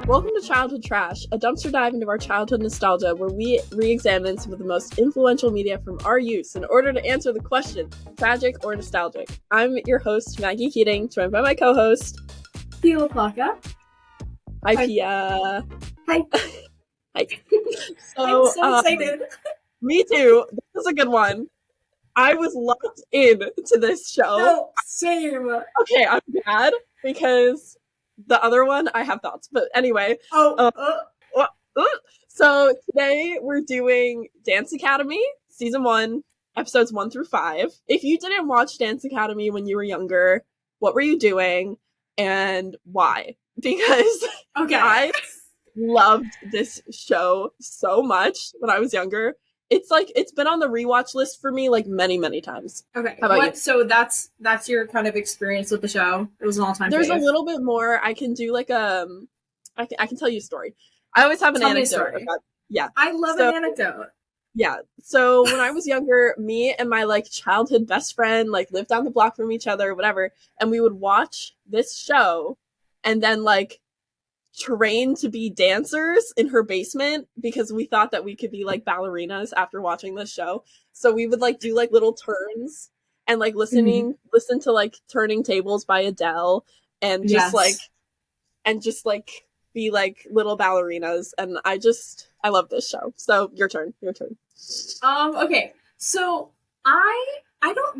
Welcome to Childhood Trash, a dumpster dive into our childhood nostalgia where we re-examine some of the most influential media from our youth in order to answer the question, tragic or nostalgic. I'm your host, Maggie Keating, joined by my co-host, Pia LaPlaca. Hi, Pia. Hi. Hi. I'm so excited. Me too. This is a good one. I was locked in to this show. No, same. Okay, I'm bad because the other one, I have thoughts. But anyway. So today we're doing Dance Academy, Season 1, Episodes 1 through 5. If you didn't watch Dance Academy when you were younger, what were you doing and why? Because I loved this show so much when I was younger. It's been on the rewatch list for me like many times. Okay. How about you? So that's your kind of experience with the show. It was an all-time There's fave. a little bit more. I can do like I can tell you a story. I always have an anecdote. Yeah. I love an anecdote. Yeah. So when I was younger, me and my like childhood best friend like lived down the block from each other, whatever, and we would watch this show and then like train to be dancers in her basement because we thought that we could be like ballerinas after watching this show. So we would like do like little turns and like listen to like Turning Tables by Adele and just be like little ballerinas. And I love this show. So your turn. Okay. So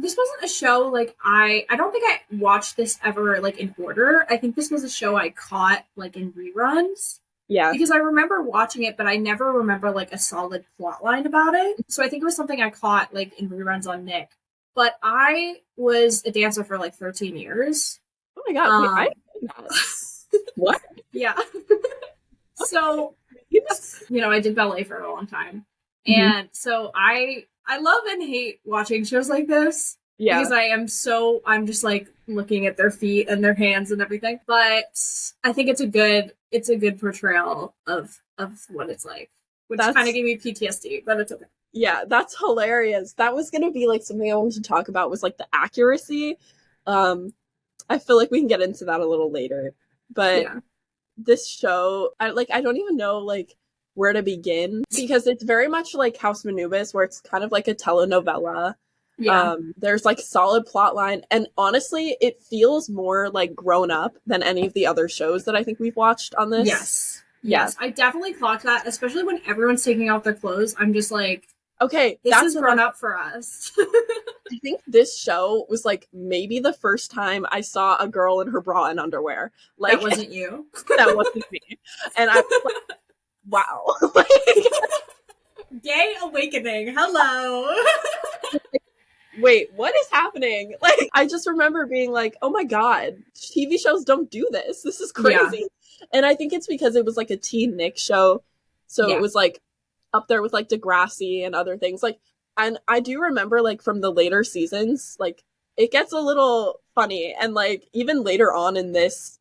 this wasn't a show like I don't think I watched this ever like in order. I think this was a show I caught like in reruns. Yeah. Because I remember watching it, but I never remember like a solid plot line about it. So I think it was something I caught like in reruns on Nick. But I was a dancer for like 13 years. Oh my god, what? Yeah. So, I did ballet for a long time. And so I love and hate watching shows like this. Yeah. Because I'm just like looking at their feet and their hands and everything. But I think it's a good portrayal of what it's like. Which kind of gave me PTSD, but it's okay. Yeah, that's hilarious. That was going to be like something I wanted to talk about was like the accuracy. I feel like we can get into that a little later. But this show, I don't even know like where to begin because it's very much like House of Anubis where it's kind of like a telenovela. Yeah. There's like solid plot line and honestly it feels more like grown up than any of the other shows that I think we've watched on this. Yes, I definitely clocked that, especially when everyone's taking off their clothes. I'm just like, okay, this is grown up for us. I think this show was like maybe the first time I saw a girl in her bra and underwear. Like that wasn't you. That wasn't me. And I was like, wow. Gay awakening. Hello. Wait, what is happening? Like, I just remember being like, oh my god, TV shows don't do this. This is crazy. Yeah. And I think it's because it was like a teen Nick show. So it was like up there with like Degrassi and other things. Like, and I do remember like from the later seasons, like it gets a little funny. And like even later on in this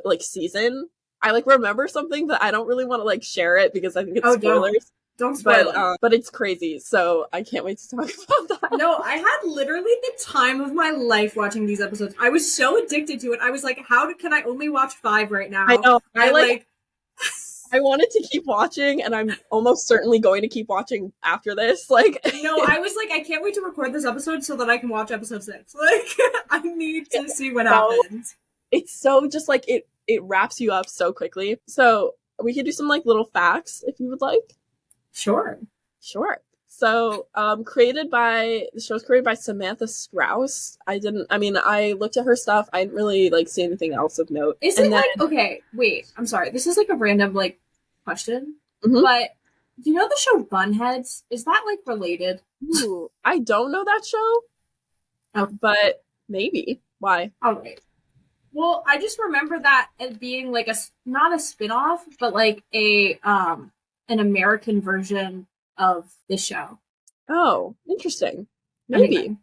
like season, I like remember something that I don't really want to like share it because I think it's spoilers. Don't spoil it. But it's crazy, so I can't wait to talk about that. No, I had literally the time of my life watching these episodes. I was so addicted to it. I was like, can I only watch 5 right now? I know. I wanted to keep watching, and I'm almost certainly going to keep watching after this. Like, no, I was like, I can't wait to record this episode so that I can watch episode 6. Like, I need to see what happens. It's so just like it wraps you up so quickly. So we could do some like little facts if you would like. Sure. So, the show's created by Samantha Strauss. I looked at her stuff. I didn't really like see anything else of note. Okay, wait, I'm sorry. This is like a random like question, but do you know the show Bunheads? Is that like related? Ooh, I don't know that show. Oh, but maybe. Why? All right. Well, I just remember that as being like not a spin-off, but like an American version of this show. Oh, interesting. Maybe.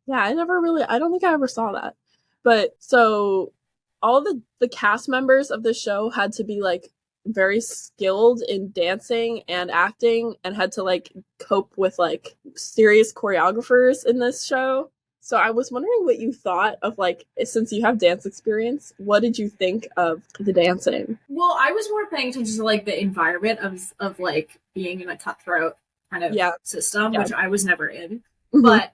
Yeah, I don't think I ever saw that. But so all the cast members of the show had to be like very skilled in dancing and acting and had to like cope with like serious choreographers in this show. So I was wondering what you thought of, like, since you have dance experience, what did you think of the dancing? Well, I was more paying attention to like the environment of like being in a cutthroat kind of Yeah. system, Yeah. which I was never in. Mm-hmm. But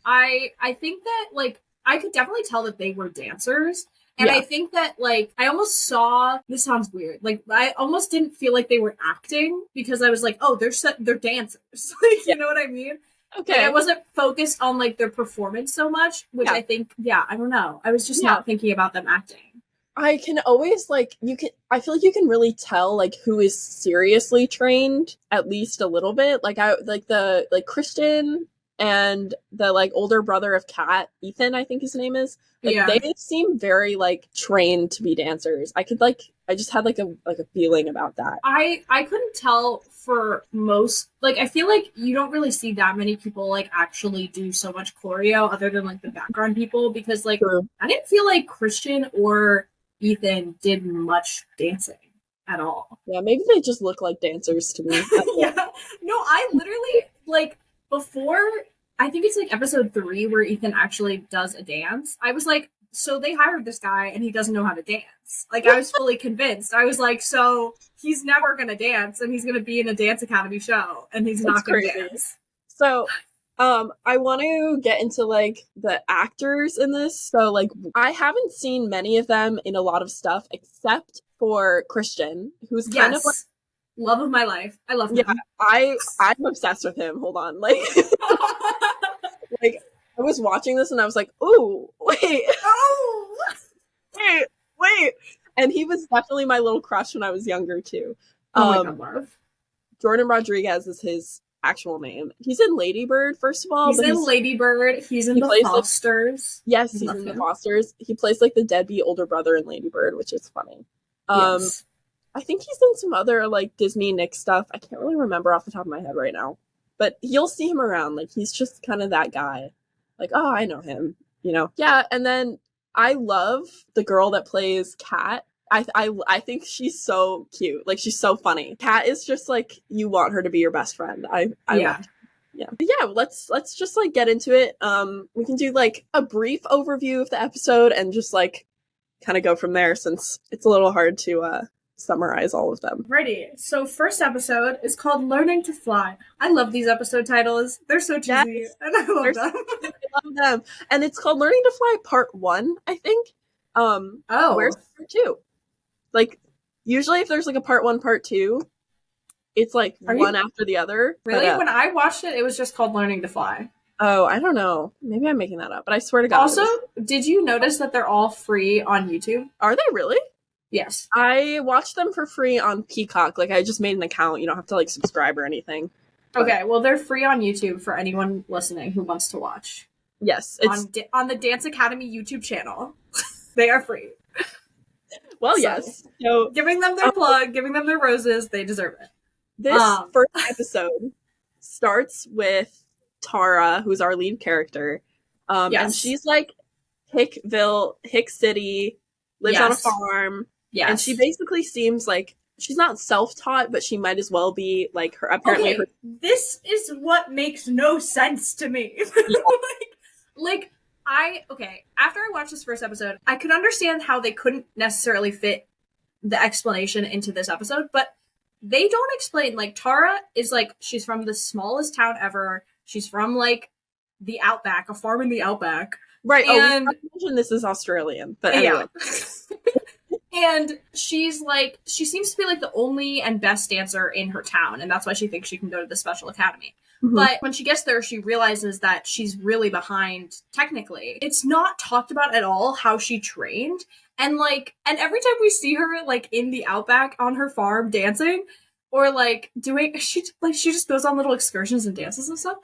I think that like I could definitely tell that they were dancers. And I think that like I almost saw, this sounds weird, like I almost didn't feel like they were acting because I was like, oh, they're dancers. Like, you know what I mean? Okay. Like I wasn't focused on like their performance so much, which I think, I don't know. I was just not thinking about them acting. I can always I feel like you can really tell like who is seriously trained at least a little bit. Like I like the like Christian and the like older brother of Kat, Ethan, I think his name is. Like they seem very like trained to be dancers. I just had like a feeling about that. I couldn't tell for most, like I feel like you don't really see that many people like actually do so much choreo other than like the background people, because like I didn't feel like Christian or Ethan did much dancing at all. Yeah, maybe they just look like dancers to me. Yeah. No, I literally like before, I think it's like episode 3 where Ethan actually does a dance. I was like, so they hired this guy and he doesn't know how to dance. Like I was fully convinced. I was like, so he's never gonna dance and he's gonna be in a dance academy show and he's not gonna dance. So I want to get into like the actors in this. So like I haven't seen many of them in a lot of stuff except for Christian, who's kind of like love of my life. I love him. Yeah, I'm obsessed with him. Hold on. Like like I was watching this and I was like, "Ooh, wait." Oh. Wait. And he was definitely my little crush when I was younger too. Oh my God, love. Jordan Rodriguez is his actual name. He's in Lady Bird, first of all. He's in Lady Bird. He's in the Fosters. Like, yes, he's in the Fosters. He plays like the deadbeat older brother in Lady Bird, which is funny. Yes. I think he's in some other like Disney Nick stuff. I can't really remember off the top of my head right now. But you'll see him around. Like he's just kind of that guy. Like, oh, I know him. You know? Yeah, and then I love the girl that plays Kat. I think she's so cute. Like she's so funny. Kat is just like you want her to be your best friend. I yeah. But yeah, let's just like get into it. We can do like a brief overview of the episode and just like kind of go from there since it's a little hard to summarize all of them. Ready. So first episode is called Learning to Fly. I love these episode titles. They're so cheesy. Yes. And I love them. I love them. And it's called Learning to Fly Part 1, I think. Where's Part 2? Like, usually if there's like a Part 1, Part 2, it's like one after the other. Really? But, when I watched it, it was just called Learning to Fly. Oh, I don't know. Maybe I'm making that up, but I swear to God. Also, did you notice that they're all free on YouTube? Are they really? Yes. I watched them for free on Peacock. Like, I just made an account. You don't have to, like, subscribe or anything. Okay, well, they're free on YouTube for anyone listening who wants to watch. Yes. It's on the Dance Academy YouTube channel. They are free. Well, yes. So, giving them their plug, giving them their roses, they deserve it. This first episode starts with Tara, who's our lead character. And she's, like, Hick City, lives on a farm. Yes. And she basically seems like she's not self-taught, but she might as well be like her. Apparently, this is what makes no sense to me. After I watched this first episode, I could understand how they couldn't necessarily fit the explanation into this episode, but they don't explain. Like Tara is like she's from the smallest town ever. She's from like the outback, a farm in the outback. Right. And we mentioned this is Australian, but anyway. And she's like, she seems to be like the only and best dancer in her town, and that's why she thinks she can go to the special academy. Mm-hmm. But when she gets there, she realizes that she's really behind technically. It's not talked about at all how she trained. And every time we see her like in the outback on her farm dancing or like doing, she just goes on little excursions and dances and stuff.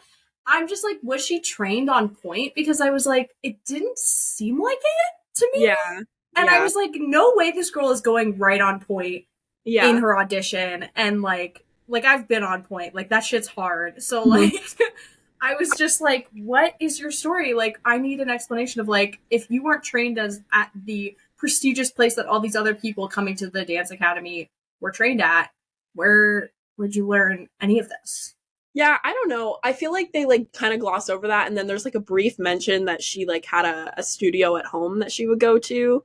I'm just like, was she trained on point? Because I was like, it didn't seem like it to me. Yeah. And I was like, no way this girl is going right on point in her audition. And like I've been on point. Like that shit's hard. So like I was just like, what is your story? Like I need an explanation of like, if you weren't trained as at the prestigious place that all these other people coming to the dance academy were trained at, where would you learn any of this? Yeah, I don't know. I feel like they like kind of gloss over that, and then there's like a brief mention that she like had a studio at home that she would go to.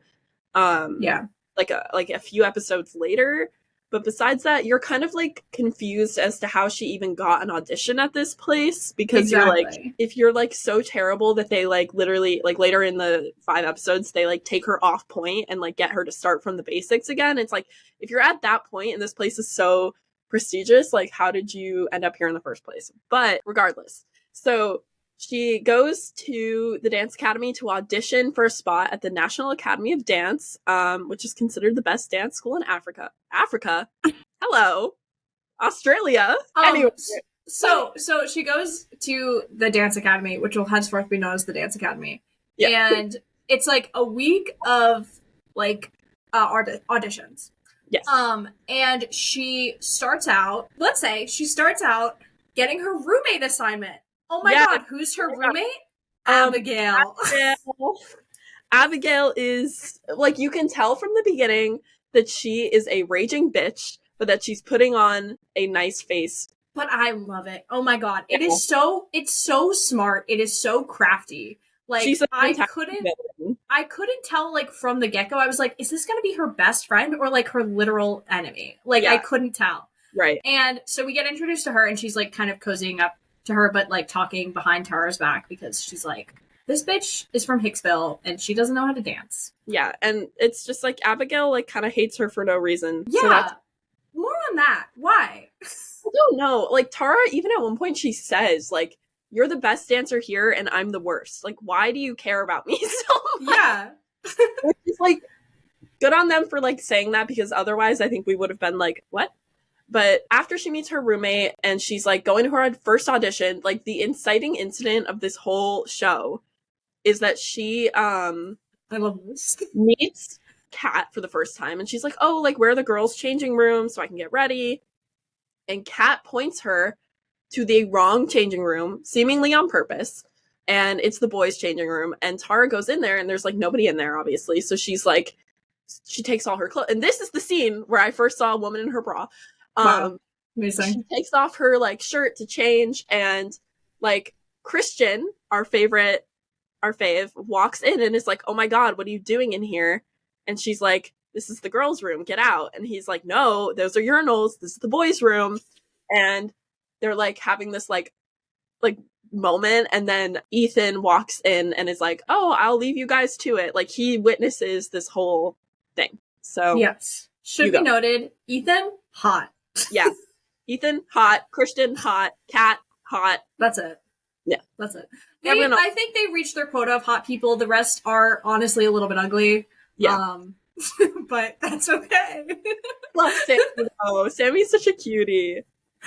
Yeah. Like a few episodes later. But besides that, you're kind of like confused as to how she even got an audition at this place, because you're like, if you're like so terrible that they like literally like later in the 5 episodes they like take her off point and like get her to start from the basics again. It's like, if you're at that point and this place is so prestigious, like how did you end up here in the first place? But regardless, so she goes to the dance academy to audition for a spot at the National Academy of Dance, which is considered the best dance school in Africa. Africa? Hello. Australia. Anyway. So she goes to the dance academy, which will henceforth be known as the dance academy. Yeah. And it's like a week of like auditions. Yes. And she starts out, let's say she starts out getting her roommate assignment. Oh my god, who's her roommate? Abigail. Abigail is, like, you can tell from the beginning that she is a raging bitch, but that she's putting on a nice face. But I love it. Oh my god. It's so smart. It is so crafty. Like, I couldn't tell, like, from the get-go. I was like, is this gonna be her best friend or like her literal enemy? Like, I couldn't tell. Right. And so we get introduced to her and she's like kind of cozying up to her, but like talking behind Tara's back, because she's like, this bitch is from Hicksville and she doesn't know how to dance. Yeah, and it's just like Abigail like kind of hates her for no reason. Yeah. So more on that. Why? I don't know. Like, Tara, even at one point she says, like, you're the best dancer here and I'm the worst. Like, why do you care about me so much? Yeah. Which is like, good on them for like saying that, because otherwise I think we would have been like, what? But after she meets her roommate and she's like going to her first audition, like the inciting incident of this whole show is that she I love this. meets Kat for the first time, and she's like, oh, like, where are the girls' changing rooms so I can get ready? And Kat points her to the wrong changing room, seemingly on purpose, and it's the boys' changing room. And Tara goes in there and there's like nobody in there, obviously, so she's like, she takes all her clothes, and this is the scene where I first saw a woman in her bra. Wow. Amazing. She takes off her like shirt to change, and like Christian, our fave, walks in and is like, oh my god, what are you doing in here? And she's like, this is the girls' room, get out. And he's like, no, those are urinals, this is the boys' room. And they're like having this like moment, and then Ethan walks in and is like, oh, I'll leave you guys to it. Like, he witnesses this whole thing. So yes, should be noted, Ethan hot. Yeah. Ethan, hot. Christian, hot. Kat, hot. That's it. Yeah. That's it. I think they reached their quota of hot people. The rest are honestly a little bit ugly. Yeah. But that's okay. Love Sammy, though. Sammy's such a cutie.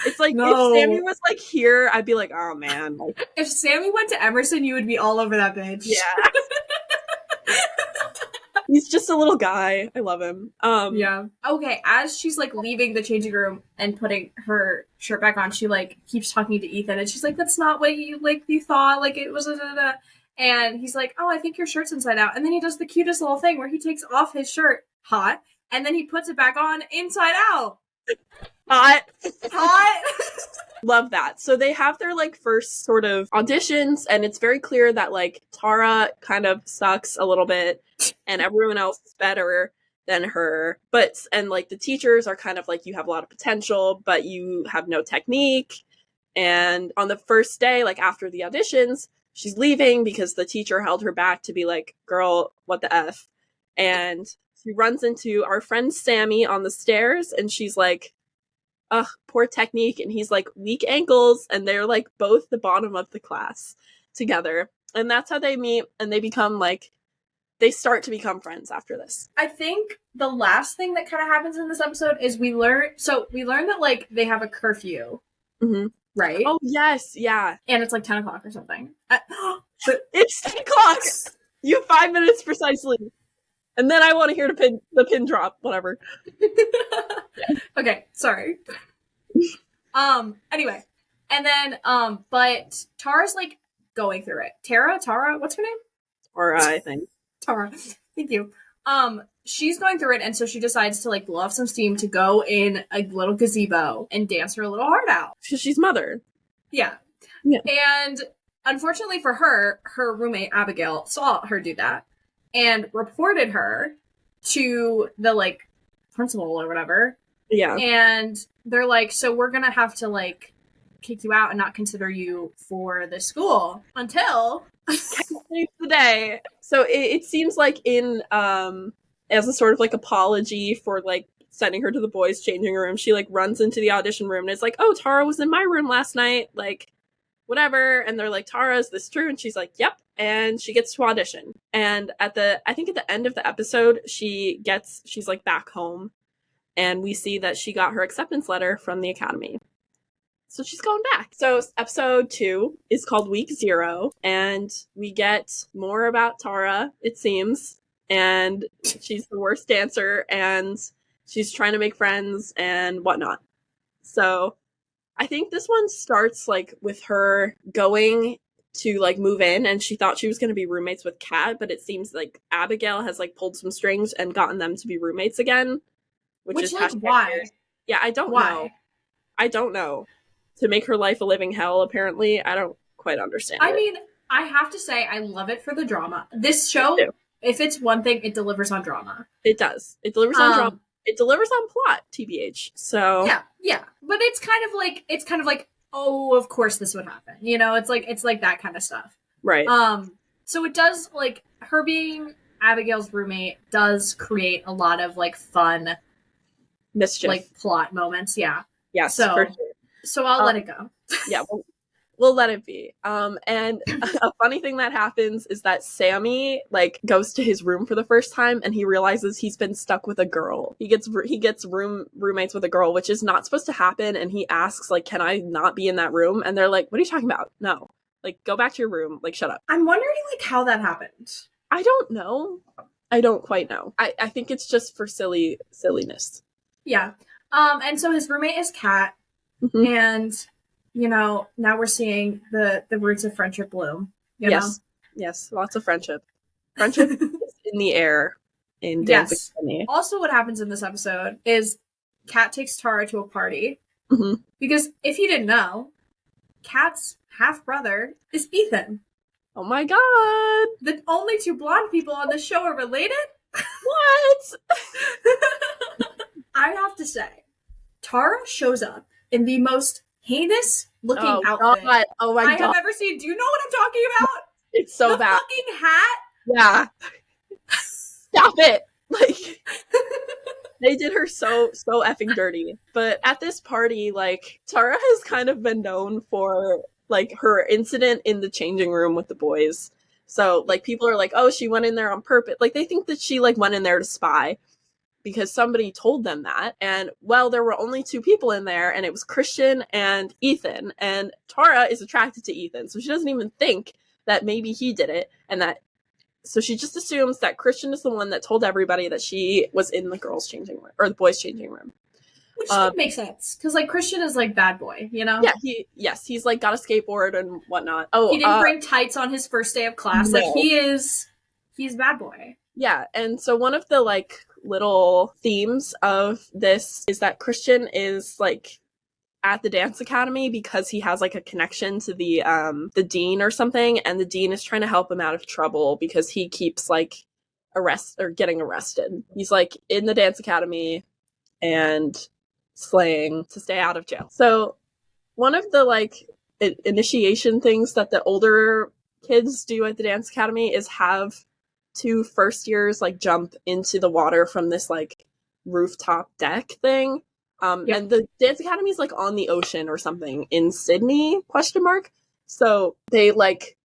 It's like, if Sammy was like here, I'd be like, oh man. Like, if Sammy went to Emerson, you would be all over that bitch. Yeah. He's just a little guy. I love him. Yeah. Okay, as she's like leaving the changing room and putting her shirt back on, she like keeps talking to Ethan, and she's like, that's not what you thought, like it was and he's like, oh, I think your shirt's inside out. And then he does the cutest little thing where he takes off his shirt, hot, and then he puts it back on inside out. Hot. Hot. Love that. So they have their like first sort of auditions, and it's very clear that like Tara kind of sucks a little bit and everyone else is better than her. And like the teachers are kind of like, you have a lot of potential, but you have no technique. And on the first day, like after the auditions, she's leaving because the teacher held her back to be like, girl, what the F? And she runs into our friend Sammy on the stairs, and she's like, ugh, poor technique. And he's like, weak ankles. And they're like both the bottom of the class together. And that's how they meet, and they become like, they start to become friends after this. I think the last thing that kind of happens in this episode is we learn that like they have a curfew. Mm-hmm. Right? Oh, yes. Yeah. And it's like 10 o'clock or something. It's 10 o'clock. You have 5 minutes precisely. And then I want to hear the pin drop, whatever. Okay, sorry. Anyway. And then, but Tara's like going through it. Tara, what's her name? Tara, I think. Tara. Thank you. She's going through it, and so she decides to like blow off some steam to go in a little gazebo and dance her little heart out. She's Mother. Yeah. And unfortunately for her, her roommate Abigail saw her do that and reported her to the like principal or whatever. Yeah. And they're like, so we're gonna have to like kick you out and not consider you for the school until the day. So it seems like in as a sort of like apology for like sending her to the boys' changing room, she like runs into the audition room and it's like, oh, Tara was in my room last night, like whatever. And they're like, Tara, is this true? And she's like, yep. And she gets to audition. And I think at the end of the episode, she's like back home. And we see that she got her acceptance letter from the academy. So she's going back. So episode 2 is called Week 0. And we get more about Tara, it seems. And she's the worst dancer. And she's trying to make friends and whatnot. So I think this one starts like with her going to like move in, and she thought she was going to be roommates with Kat, but it seems like Abigail has like pulled some strings and gotten them to be roommates again, which is like why? Yeah, I don't know. I don't know. To make her life a living hell, apparently. I don't quite understand. I mean, I have to say, I love it for the drama. This show, if it's one thing, it delivers on drama. It does. It delivers on drama. It delivers on plot, TBH. So yeah. But it's kind of like, oh, of course this would happen. You know, it's like that kind of stuff. Right. So it does, like, her being Abigail's roommate does create a lot of like fun mischief, like plot moments. Yeah. Yes. So, for sure. So I'll let it go. Yeah. We'll let it be. And a funny thing that happens is that Sammy like goes to his room for the first time and he realizes he's been stuck with a girl. He gets roommates with a girl, which is not supposed to happen. And he asks like, can I not be in that room? And they're like, what are you talking about? No, like go back to your room. Like, shut up. I'm wondering like how that happened. I don't know. I don't quite know. I think it's just for silliness. Yeah. And so his roommate is Kat. Mm-hmm. And you know, now we're seeing the roots of friendship bloom. You know? Yes, lots of friendship. Friendship is in the air in Dance Academy. Also, what happens in this episode is Kat takes Tara to a party because if you didn't know, Kat's half brother is Ethan. Oh my god! The only 2 blonde people on the show are related. What? I have to say, Tara shows up in the most heinous looking outfit Oh my god. I have ever seen. Do you know what I'm talking about? It's so bad. Fucking hat? Yeah. Stop it. Like they did her so effing dirty. But at this party, like Tara has kind of been known for like her incident in the changing room with the boys. So like people are like, oh, she went in there on purpose. Like they think that she like went in there to spy. Because somebody told them that. And, well, there were only 2 people in there, and it was Christian and Ethan. And Tara is attracted to Ethan, so she doesn't even think that maybe he did it. So she just assumes that Christian is the one that told everybody that she was in the girls' changing room, or the boys' changing room. Which makes sense, because, like, Christian is, like, bad boy, you know? Yeah, he's, like, got a skateboard and whatnot. Oh, he didn't bring tights on his first day of class. No. Like, he's bad boy. Yeah, and so one of the, like, little themes of this is that Christian is like at the dance academy because he has like a connection to the dean or something, and the dean is trying to help him out of trouble because he keeps like getting arrested. He's like in the dance academy and slaying to stay out of jail. So one of the like initiation things that the older kids do at the dance academy is have 2 first years like jump into the water from this like rooftop deck thing. And the dance academy is like on the ocean or something in Sydney ? So they like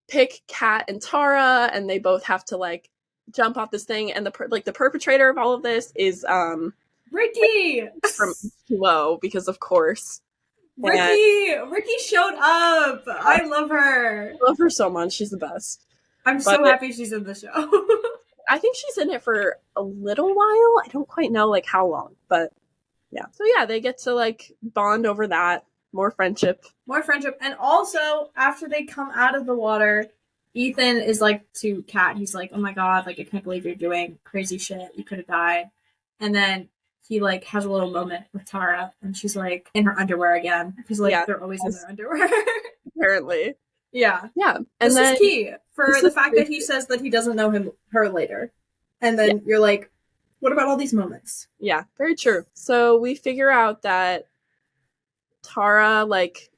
pick Kat and Tara, and they both have to like jump off this thing. And the perpetrator of all of this is Ricky from H2O, because of course. Ricky showed up. I love her. I love her so much. She's the best. I'm so happy she's in the show. I think she's in it for a little while. I don't quite know like how long, but yeah. So yeah, they get to like bond over that. More friendship. And also, after they come out of the water, Ethan is like to Kat, he's like, oh my god, like I can't believe you're doing crazy shit. You could have died. And then he like has a little moment with Tara, and she's like in her underwear again because like they're always in their underwear. Apparently. Yeah. And this is key for the fact that he says that he doesn't know her later. And then you're like, what about all these moments? Yeah, very true. So we figure out that Tara, like,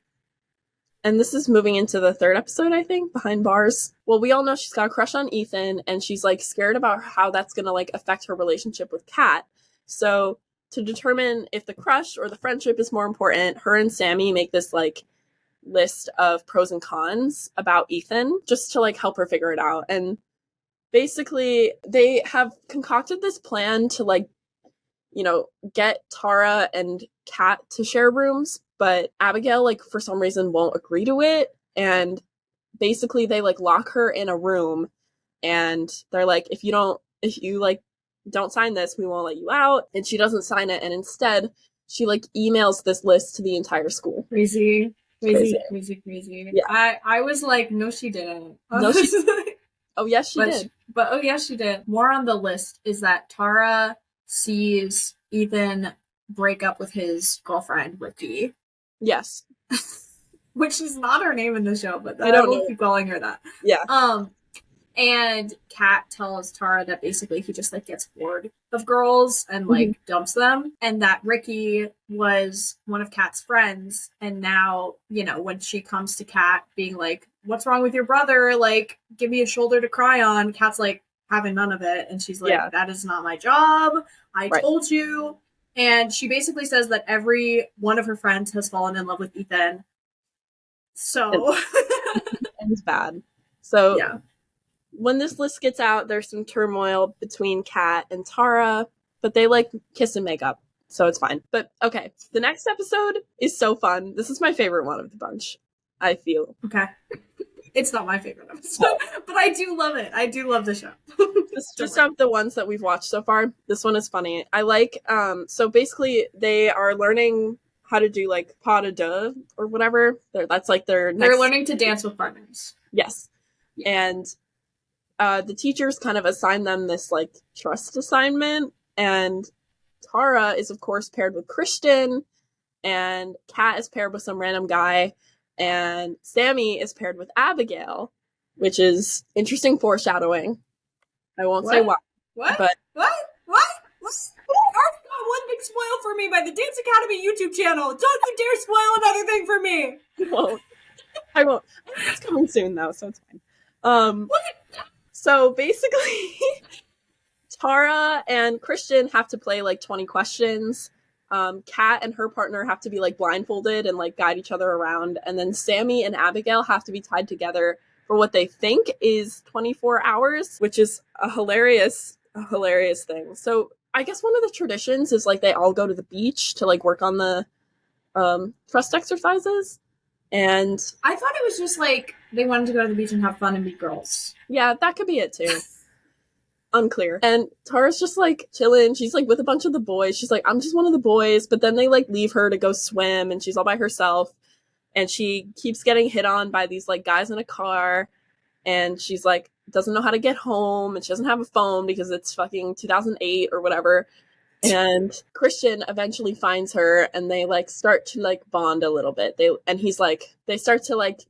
and this is moving into the third episode, I think, Behind Bars. Well, we all know she's got a crush on Ethan, and she's like scared about how that's gonna like affect her relationship with Kat. So to determine if the crush or the friendship is more important, her and Sammy make this like list of pros and cons about Ethan just to like help her figure it out. And basically they have concocted this plan to like, you know, get Tara and Kat to share rooms, but Abigail like for some reason won't agree to it. And basically they like lock her in a room and they're like, if you like don't sign this, we won't let you out. And she doesn't sign it, and instead she like emails this list to the entire school. Crazy. Yeah. I was like, no, she didn't. No, she oh, yes, she did. But oh, yes, she did. More on the list is that Tara sees Ethan break up with his girlfriend, Ricky. Yes. Which is not her name in the show, but I will keep calling her that. Yeah. And Kat tells Tara that basically he just like gets bored of girls and like dumps them, and that Ricky was one of Kat's friends, and now, you know, when she comes to Kat being like, what's wrong with your brother, like give me a shoulder to cry on, Kat's like having none of it, and she's like, that is not my job, I told you. And she basically says that every one of her friends has fallen in love with Ethan, so and it's bad. So yeah, when this list gets out, there's some turmoil between Kat and Tara, but they like kiss and make up, so it's fine. But okay, the next episode is so fun. This is my favorite one of the bunch, I feel. Okay. It's not my favorite episode, but I do love it. I do love the show. Just of the ones that we've watched so far, this one is funny. I like, so basically they are learning how to do like pas de deux or whatever. That's like they're learning to dance with partners. Yes. And the teachers kind of assign them this like trust assignment, and Tara is of course paired with Christian, and Kat is paired with some random guy, and Sammy is paired with Abigail, which is interesting foreshadowing. I won't say why. What? But what? You already got one big spoil for me by the Dance Academy YouTube channel. Don't you dare spoil another thing for me. I won't. It's coming soon though, so it's fine. So basically, Tara and Christian have to play like 20 questions. Kat and her partner have to be like blindfolded and like guide each other around. And then Sammy and Abigail have to be tied together for what they think is 24 hours, which is a hilarious thing. So I guess one of the traditions is like they all go to the beach to like work on the trust exercises. And I thought it was just like they wanted to go to the beach and have fun and meet girls. Yeah, that could be it too. Unclear. And Tara's just like chilling. She's like with a bunch of the boys. She's like, I'm just one of the boys. But then they like leave her to go swim, and she's all by herself. And she keeps getting hit on by these like guys in a car. And she's like, doesn't know how to get home. And she doesn't have a phone because it's fucking 2008 or whatever. And Christian eventually finds her, and they like start to like bond a little bit. They start to like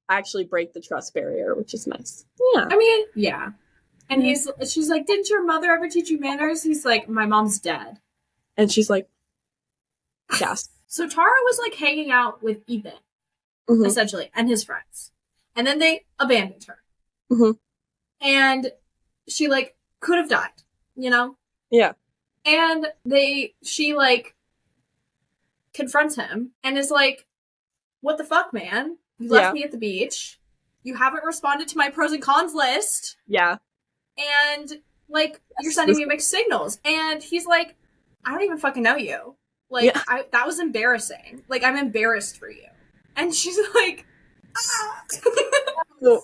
actually break the trust barrier, which is nice. Yeah. I mean, yeah. And she's like, didn't your mother ever teach you manners? He's like, my mom's dead. And she's like, yes. So Tara was like hanging out with Ethan, essentially, and his friends. And then they abandoned her. And she like could have died, you know? Yeah. And she like confronts him and is like, what the fuck, man? You left me at the beach. You haven't responded to my pros and cons list. Yeah. And like, you're sending me mixed signals. And he's like, I don't even fucking know you. Like, that was embarrassing. Like, I'm embarrassed for you. And she's like, ah.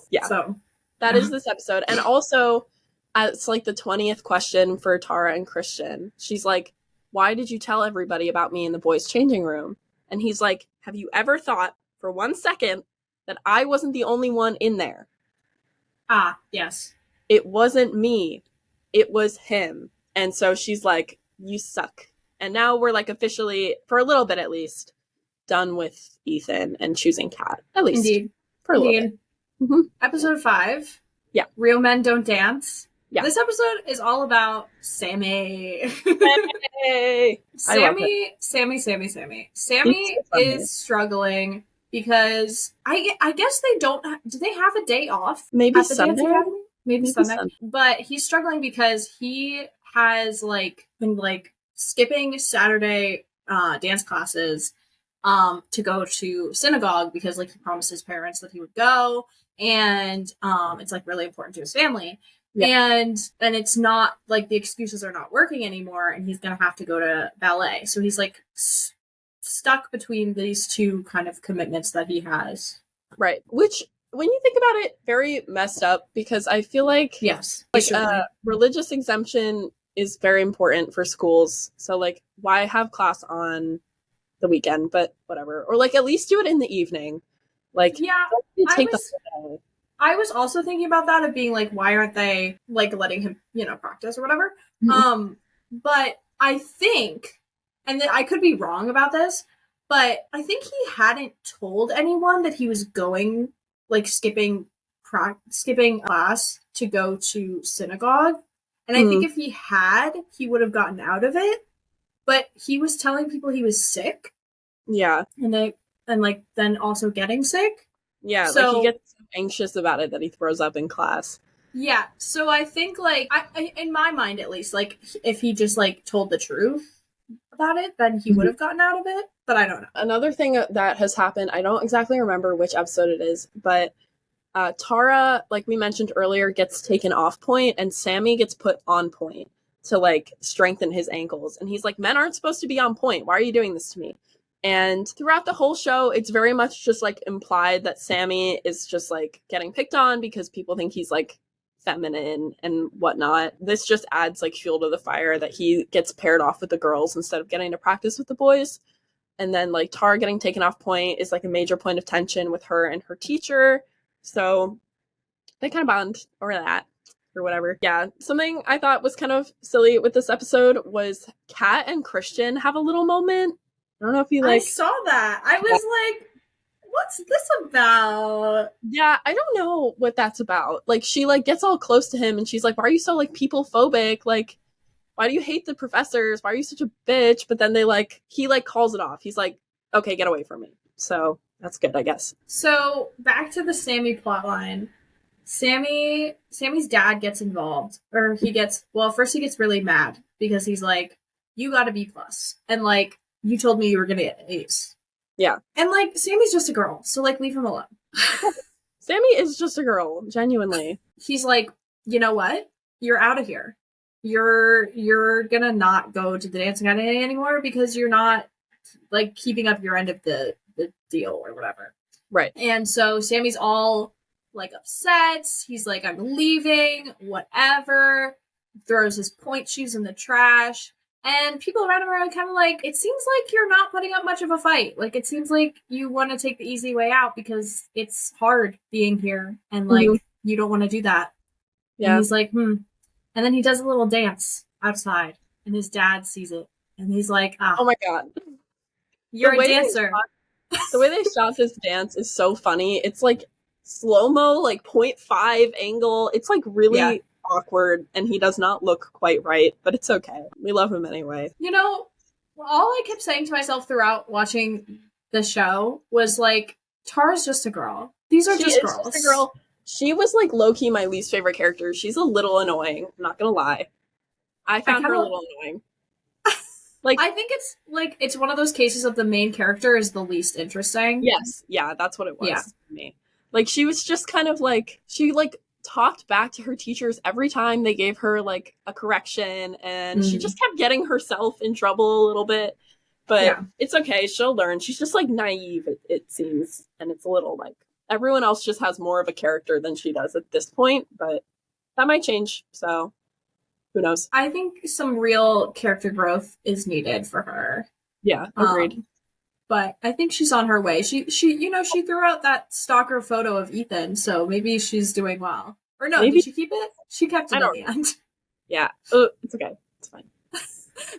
Yeah. So that is this episode. And also, it's like the 20th question for Tara and Christian. She's like, why did you tell everybody about me in the boys' changing room? And he's like, have you ever thought for 1 second that I wasn't the only one in there? Ah, yes. It wasn't me. It was him. And so she's like, you suck. And now we're like officially, for a little bit at least, done with Ethan and choosing Kat. At least. Indeed. For a little bit. Mm-hmm. Episode 5. Yeah. Real Men Don't Dance. Yeah. This episode is all about Sammy. Hey! Sammy is struggling because I guess they don't. Do they have a day off? Maybe at the Sunday. Dance Academy? Maybe Sunday. But he's struggling because he has like been like skipping Saturday dance classes to go to synagogue because like he promised his parents that he would go, and it's like really important to his family. Yeah. And it's not like the excuses are not working anymore, and he's gonna have to go to ballet. So he's like stuck between these two kind of commitments that he has. Right. Which, when you think about it, very messed up, because I feel like religious exemption is very important for schools. So like, why have class on the weekend? But whatever. Or like, at least do it in the evening. Like, yeah, I was also thinking about that, of being like, why aren't they like letting him, practice or whatever? Mm-hmm. But I think, and I could be wrong about this, but I think he hadn't told anyone that he was going, like, skipping class to go to synagogue. And I think if he had, he would have gotten out of it. But he was telling people he was sick. Yeah. And then also getting sick. Yeah, so, like, he gets anxious about it that he throws up in class. Yeah, so I think, like, I in my mind at least, like, if he just, like, told the truth about it, then he would have gotten out of it, but I don't know. Another thing that has happened, I don't exactly remember which episode it is, but Tara, like we mentioned earlier, gets taken off point, and Sammy gets put on point to, like, strengthen his ankles. And he's like, men aren't supposed to be on point. Why are you doing this to me? And throughout the whole show, it's very much just, like, implied that Sammy is just, like, getting picked on because people think he's, like, feminine and whatnot. This just adds, like, fuel to the fire that he gets paired off with the girls instead of getting to practice with the boys. And then, like, Tara getting taken off point is, like, a major point of tension with her and her teacher. So they kind of bond over that or whatever. Yeah, something I thought was kind of silly with this episode was Kat and Christian have a little moment. I don't know if you like. I saw that. I was like, what's this about? Yeah, I don't know what that's about. Like, she, like, gets all close to him and she's like, why are you so, like, people phobic? Like, why do you hate the professors? Why are you such a bitch? But then he calls it off. He's like, okay, get away from me. So that's good, I guess. So back to the Sammy plotline. Sammy's dad gets involved, or first he gets really mad because he's like, you got a B+. And like, you told me you were going to get an A's. Yeah. And, like, Sammy's just a girl, so, like, leave him alone. Sammy is just a girl, genuinely. He's like, you know what? You're out of here. You're gonna not go to the dancing academy anymore because you're not, like, keeping up your end of the deal or whatever. Right. And so Sammy's all, like, upset. He's like, I'm leaving, whatever. Throws his point shoes in the trash. And people around him are kind of like, it seems like you're not putting up much of a fight. Like, it seems like you want to take the easy way out because it's hard being here. And, like, you don't want to do that. Yeah. And he's like, And then he does a little dance outside. And his dad sees it. And he's like, oh my God. You're a dancer. The way they shot this dance is so funny. It's, like, slow-mo, like, 0.5 angle. It's, like, really awkward, and he does not look quite right, but it's okay. We love him anyway. You know, all I kept saying to myself throughout watching the show was like, Tara's just a girl. These are just girls. Just a girl. She was like low-key my least favorite character. She's a little annoying, I'm not gonna lie. I found her a little annoying. Like, I think it's one of those cases of the main character is the least interesting. Yes, yeah, that's what it was for me. Like, she was just kind of like, she like talked back to her teachers every time they gave her like a correction, and she just kept getting herself in trouble a little bit, but it's okay, she'll learn. She's just like naive, it seems, and it's a little like everyone else just has more of a character than she does at this point, but that might change, so who knows. I think some real character growth is needed for her. Yeah, agreed. But I think she's on her way. She she threw out that stalker photo of Ethan, so maybe she's doing well. Or no, did she keep it? She kept it in the end. Yeah. It's okay. It's fine.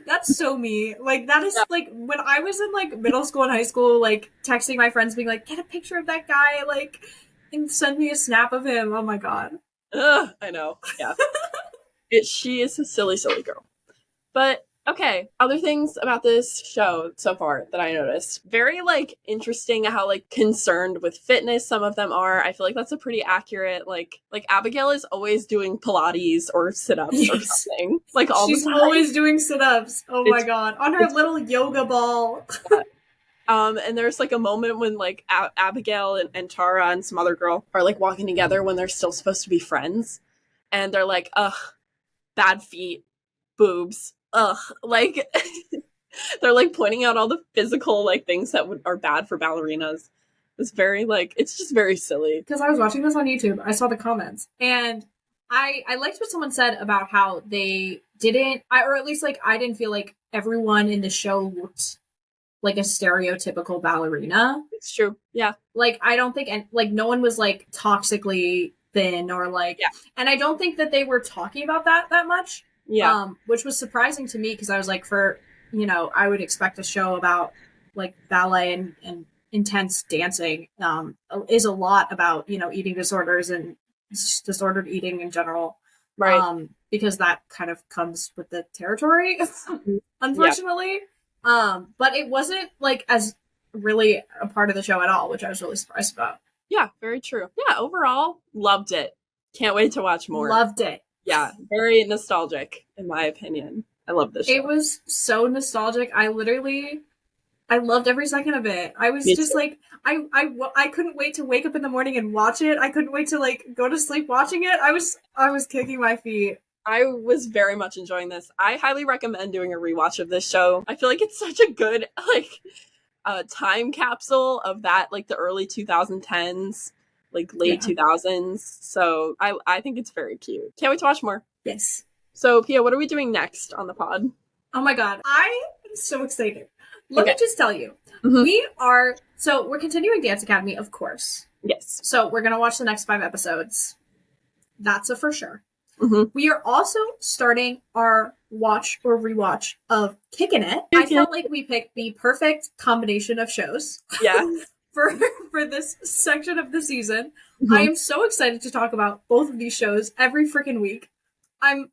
That's so me. Like, that is, like, when I was in, like, middle school and high school, like, texting my friends being like, get a picture of that guy, like, and send me a snap of him. Oh my god. I know. Yeah. She is a silly, silly girl. But okay, other things about this show so far that I noticed. Very like interesting how like concerned with fitness some of them are. I feel like that's a pretty accurate like Abigail is always doing Pilates or sit-ups or something. Like all She's the time. always doing sit-ups. Oh my god. On her little yoga ball. And there's like a moment when like Abigail and Tara and some other girl are like walking together when they're still supposed to be friends. And they're like, ugh, bad feet, boobs, ugh, like they're like pointing out all the physical like things that are bad for ballerinas. It's very like it's just very silly. Because I was watching this on YouTube, I saw the comments, and I liked what someone said about how they didn't, or at least like I didn't feel like everyone in the show looked like a stereotypical ballerina. It's true, yeah. Like I don't think, and like no one was like toxically thin or like, yeah. And I don't think that they were talking about that much. Yeah. Which was surprising to me because I was like, for, you know, I would expect a show about like ballet and intense dancing is a lot about, you know, eating disorders and disordered eating in general. Right. Because that kind of comes with the territory, unfortunately. Yeah. But it wasn't like as really a part of the show at all, which I was really surprised about. Yeah, very true. Yeah, overall, loved it. Can't wait to watch more. Loved it. Yeah, very nostalgic, in my opinion. I love this show. It was so nostalgic. I loved every second of it. I was just like, I couldn't wait to wake up in the morning and watch it. I couldn't wait to like go to sleep watching it. I was kicking my feet. I was very much enjoying this. I highly recommend doing a rewatch of this show. I feel like it's such a good like time capsule of that like the early 2010s, like late 2000s. So I think it's very cute. Can't wait to watch more. Yes. So Pia, what are we doing next on the pod? Oh my god, I am so excited. Let me just tell you, we're continuing Dance Academy, of course. Yes. So we're gonna watch the next 5 episodes. That's a for sure. Mm-hmm. We are also starting our watch or rewatch of Kickin' It. I felt like we picked the perfect combination of shows. Yeah. for this section of the season. Mm-hmm. I am so excited to talk about both of these shows every freaking week. I'm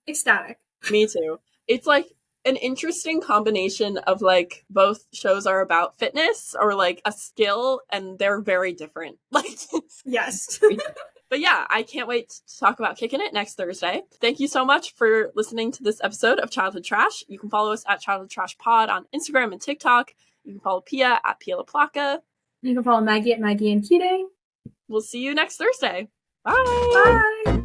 ecstatic. Me too. It's like an interesting combination of like both shows are about fitness or like a skill and they're very different. Like yes. But yeah, I can't wait to talk about Kickin' It next Thursday. Thank you so much for listening to this episode of Childhood Trash. You can follow us at Childhood Trash Pod on Instagram and TikTok. You can follow Pia at Pia LaPlaca. You can follow Maggie at Maggie and Keating. We'll see you next Thursday. Bye. Bye.